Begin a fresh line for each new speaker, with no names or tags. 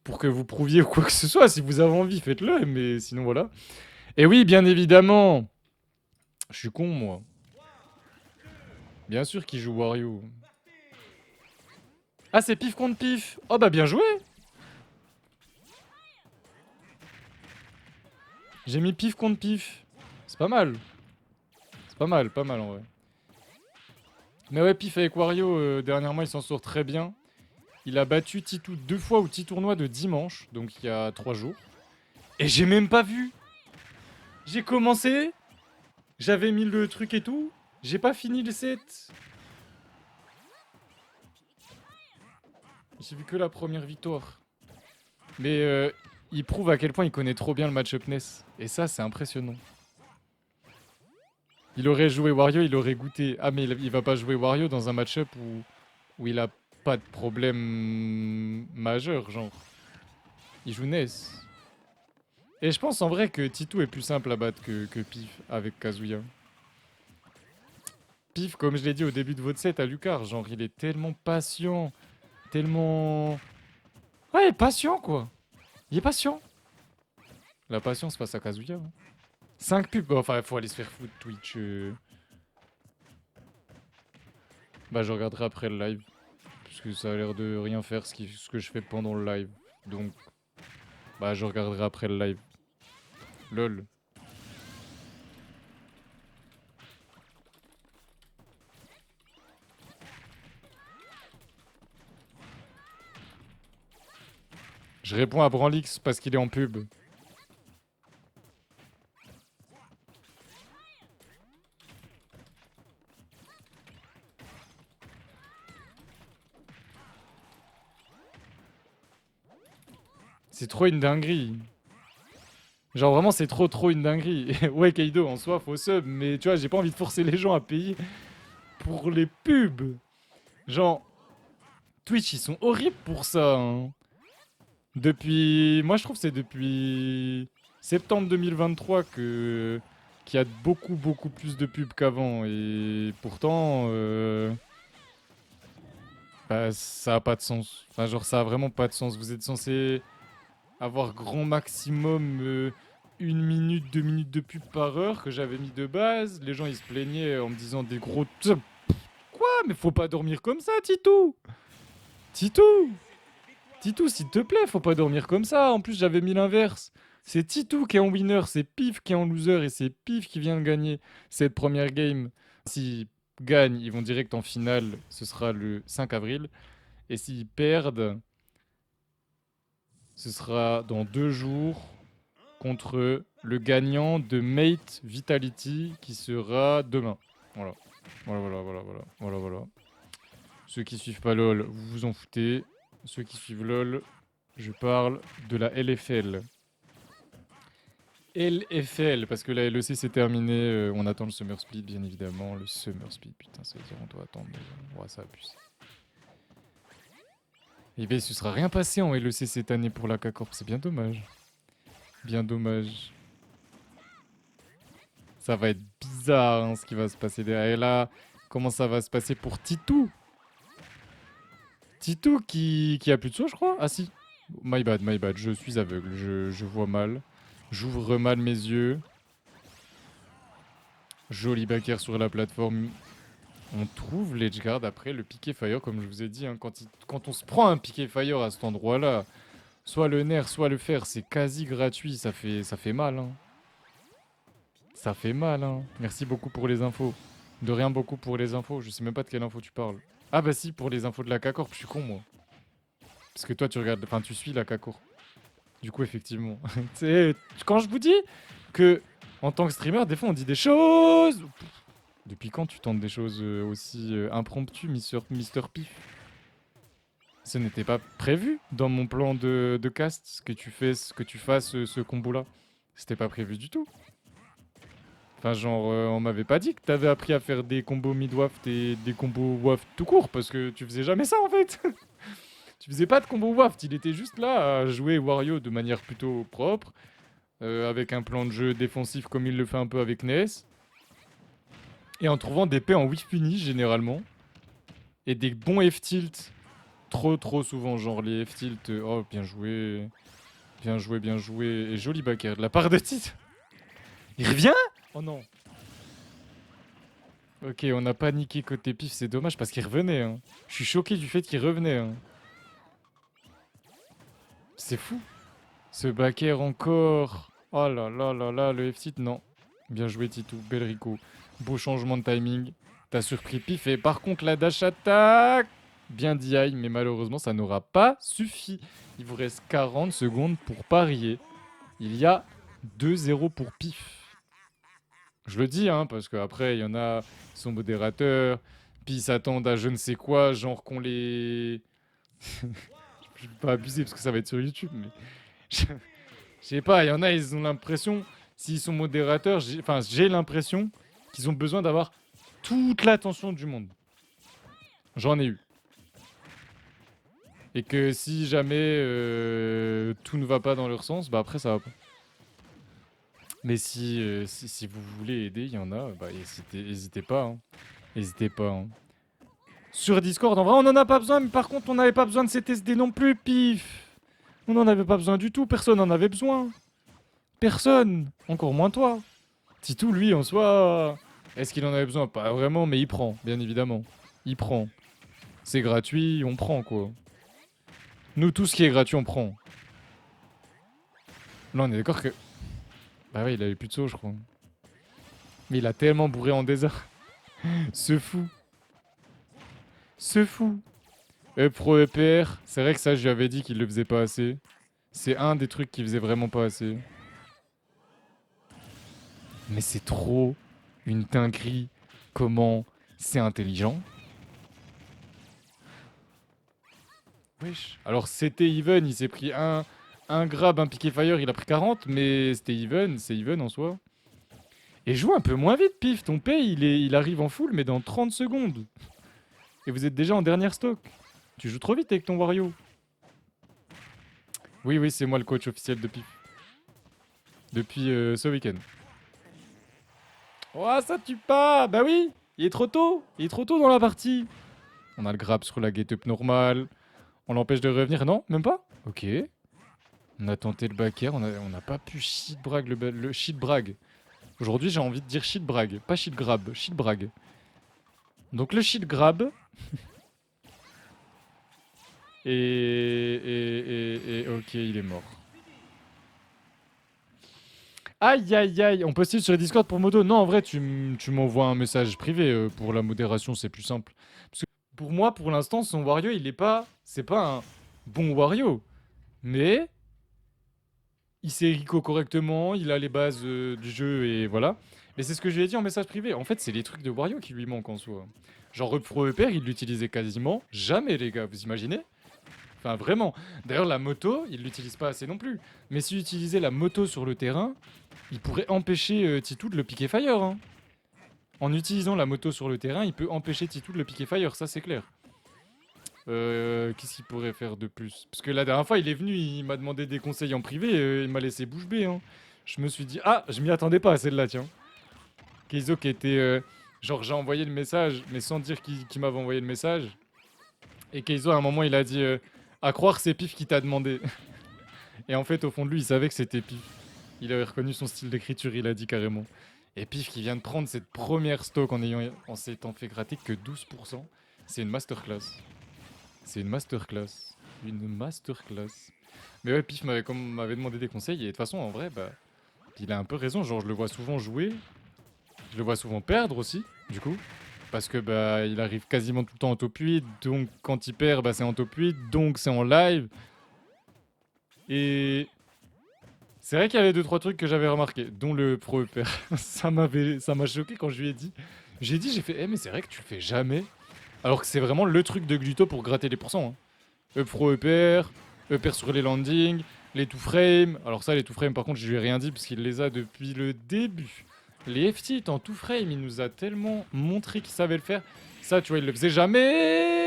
pour que vous prouviez quoi que ce soit. Si vous avez envie, faites-le, mais sinon voilà. Et oui, bien évidemment. Je suis con, moi. Bien sûr qu'il joue Wario. Ah, c'est pif contre pif. Oh bah bien joué. J'ai mis pif contre pif. C'est pas mal. C'est pas mal en vrai. Mais ouais, pif avec Wario, dernièrement, il s'en sort très bien. Il a battu Titou 2 fois au petit tournoi de dimanche, donc il y a 3 jours. Et j'ai même pas vu. J'ai commencé, j'avais mis le truc et tout, j'ai pas fini le set. J'ai vu que la première victoire. Mais il prouve à quel point il connaît trop bien le match-up NES. Et ça, c'est impressionnant. Il aurait joué Wario, il aurait goûté. Ah, mais il va pas jouer Wario dans un match-up où il a pas de problème majeur, genre. Il joue NES. Et je pense en vrai que Titou est plus simple à battre que Pif avec Kazuya. Pif, comme je l'ai dit au début de votre set à Lucar, genre il est tellement patient, tellement... Ouais, patient quoi. Il est patient. La patience face à Kazuya. 5 pubs, enfin il faut aller se faire foutre Twitch. Bah je regarderai après le live. Parce que ça a l'air de rien faire ce que je fais pendant le live. Donc, bah je regarderai après le live. Lol. Je réponds à Branlix parce qu'il est en pub. C'est trop une dinguerie. Genre vraiment c'est trop une dinguerie. Ouais Kaido en soi faut sub, mais tu vois j'ai pas envie de forcer les gens à payer pour les pubs. Genre Twitch ils sont horribles pour ça. Hein. Depuis... Moi je trouve que c'est depuis septembre 2023 qu'il y a beaucoup plus de pubs qu'avant. Et pourtant bah, ça a pas de sens. Enfin genre ça a vraiment pas de sens. Vous êtes censé avoir grand maximum 1 minute, 2 minutes de pub par heure que j'avais mis de base. Les gens ils se plaignaient en me disant des gros... Quoi? Mais faut pas dormir comme ça, Titou! Titou! Titou, s'il te plaît, faut pas dormir comme ça. En plus, j'avais mis l'inverse. C'est Titou qui est en winner, c'est Pif qui est en loser et c'est Pif qui vient de gagner cette première game. S'ils gagnent, ils vont direct en finale, ce sera le 5 avril. Et s'ils perdent, ce sera dans 2 jours contre le gagnant de Mate Vitality qui sera demain. Voilà. Voilà. Ceux qui suivent pas LoL, vous vous en foutez. Ceux qui suivent LoL, je parle de la LFL. LFL, parce que la LEC c'est terminé, on attend le Summer Split bien évidemment. Le Summer Split, putain, ça veut dire on doit attendre, mais ouais, ça abuse. Et bien, il se sera rien passé en LEC cette année pour la K-Corp, c'est bien dommage. Bien dommage. Ça va être bizarre hein, ce qui va se passer derrière. Et là, comment ça va se passer pour Titou? Titou qui a plus de sauts, je crois. Ah si. My bad. Je suis aveugle. Je vois mal. J'ouvre mal mes yeux. Joli backer sur la plateforme. On trouve l'edgeguard après le piqué fire, comme je vous ai dit. Hein, quand on se prend un piqué fire à cet endroit-là, soit le nerf, soit le fer, c'est quasi gratuit. Ça fait mal. Hein. Ça fait mal. Hein. Merci beaucoup pour les infos. De rien beaucoup pour les infos. Je sais même pas de quelle info tu parles. Ah bah si, pour les infos de la K-Corp, je suis con moi. Parce que toi tu regardes, enfin tu suis la K-Corp. Du coup effectivement. Quand je vous dis que en tant que streamer, des fois on dit des choses. Depuis quand tu tentes des choses aussi impromptues, Mister Pif? Ce n'était pas prévu dans mon plan de cast que tu fasses ce combo-là. C'était pas prévu du tout. Enfin, genre, on m'avait pas dit que t'avais appris à faire des combos mid-waft et des combos waft tout court, parce que tu faisais jamais ça en fait. Tu faisais pas de combo waft, il était juste là à jouer Wario de manière plutôt propre, avec un plan de jeu défensif comme il le fait un peu avec Ness, et en trouvant des paix en whiff punish généralement, et des bons F-tilt trop souvent, genre les F-tilt. Oh, bien joué. Bien joué, bien joué. Et joli backer de la part de Tite. Il revient? Oh non. Ok, on a paniqué côté pif, c'est dommage parce qu'il revenait. Hein. Je suis choqué du fait qu'il revenait. Hein. C'est fou. Ce backer encore. Oh là là là là, le F-tilt, non. Bien joué Titou, bel Rico. Beau changement de timing. T'as surpris pif et par contre la dash attack. Bien DI, mais malheureusement ça n'aura pas suffi. Il vous reste 40 secondes pour parier. Il y a 2-0 pour pif. Je le dis, hein, parce qu'après, il y en a qui sont modérateurs, puis ils s'attendent à je ne sais quoi, genre qu'on les... Je vais pas abuser parce que ça va être sur YouTube, mais... Je sais pas, il y en a, ils ont l'impression, s'ils sont modérateurs, j'ai l'impression qu'ils ont besoin d'avoir toute l'attention du monde. J'en ai eu. Et que si jamais tout ne va pas dans leur sens, bah après ça va pas. Mais si vous voulez aider, il y en a, bah hésitez pas. Hein. Hésitez pas. Hein. Sur Discord, en vrai, on en a pas besoin, mais par contre, on n'avait pas besoin de CTSD non plus, pif. On n'en avait pas besoin du tout, personne n'en avait besoin. Personne, encore moins toi. Titou, lui, en soi, est-ce qu'il en avait besoin? Pas vraiment, mais il prend, bien évidemment. Il prend. C'est gratuit, on prend, quoi. Nous, tout ce qui est gratuit, on prend. Là, on est d'accord que... Bah ouais, il avait plus de saut, je crois. Mais il a tellement bourré en désert. Ce fou. Ce fou. Pro EPR, c'est vrai que ça, je lui avais dit qu'il le faisait pas assez. C'est un des trucs qu'il faisait vraiment pas assez. Mais c'est trop une dinguerie. Comment c'est intelligent. Wesh. Alors c'était even, il s'est pris un grab, un piqué fire, il a pris 40, mais c'était even, c'est even en soi. Et joue un peu moins vite, pif, ton pay il arrive en full, mais dans 30 secondes. Et vous êtes déjà en dernière stock. Tu joues trop vite avec ton Wario. Oui, oui, c'est moi le coach officiel de pif. Depuis ce week-end. Oh, ça tue pas. Bah oui, il est trop tôt. Il est trop tôt dans la partie. On a le grab sur la get-up normale. On l'empêche de revenir. Non, même pas. Ok. On a tenté le backer. On n'a pas pu shit brag le shit brag. Aujourd'hui, j'ai envie de dire shit brag. Pas shit grab, shit brag. Donc le shit grab. Et ok, il est mort. Aïe aïe aïe, on postule sur les Discord pour moto. Non, en vrai, tu m'envoies un message privé pour la modération, c'est plus simple. Parce que pour moi, pour l'instant, son Wario, il est pas... C'est pas un bon Wario. Mais... Il sait Rico correctement, il a les bases du jeu et voilà. Mais c'est ce que je lui ai dit en message privé. En fait, c'est les trucs de Wario qui lui manquent en soi. Genre, Pro EPR, il l'utilisait quasiment jamais, les gars. Vous imaginez? Enfin, vraiment. D'ailleurs, la moto, il l'utilise pas assez non plus. Mais s'il utilisait la moto sur le terrain, il pourrait empêcher Titou de le piquer fire. Hein. En utilisant la moto sur le terrain, il peut empêcher Titou de le piquer fire, ça c'est clair. Qu'est-ce qu'il pourrait faire de plus? Parce que la dernière fois, il est venu, il m'a demandé des conseils en privé, il m'a laissé bouche bée. Hein. Je me suis dit, ah, je m'y attendais pas à celle-là, tiens. Keizo qui était... genre, j'ai envoyé le message, mais sans dire qui m'avait envoyé le message. Et Keizo, à un moment, il a dit, à croire c'est Pif qui t'a demandé. Et en fait, au fond de lui, il savait que c'était Pif. Il avait reconnu son style d'écriture, il a dit carrément. Et Pif qui vient de prendre cette première stock en s'étant fait gratter que 12%. C'est une masterclass. C'est une masterclass. Une masterclass. Mais ouais, Pif m'avait demandé des conseils. Et de toute façon, en vrai, bah, il a un peu raison. Genre, je le vois souvent jouer. Je le vois souvent perdre aussi, du coup. Parce que bah, il arrive quasiment tout le temps en top 8. Donc, quand il perd, bah, c'est en top 8. Donc, c'est en live. Et c'est vrai qu'il y avait 2-3 trucs que j'avais remarqué, dont le pro EPR. ça m'a choqué quand je lui ai dit. J'ai fait, mais c'est vrai que tu le fais jamais. Alors que c'est vraiment le truc de Gluto pour gratter les pourcents. Hein. Pro EPR, EPR sur les landings, les two frame. Alors ça, les two frame, par contre, je lui ai rien dit parce qu'il les a depuis le début. Les FT en two frame, il nous a tellement montré qu'il savait le faire. Ça, tu vois, il le faisait jamais.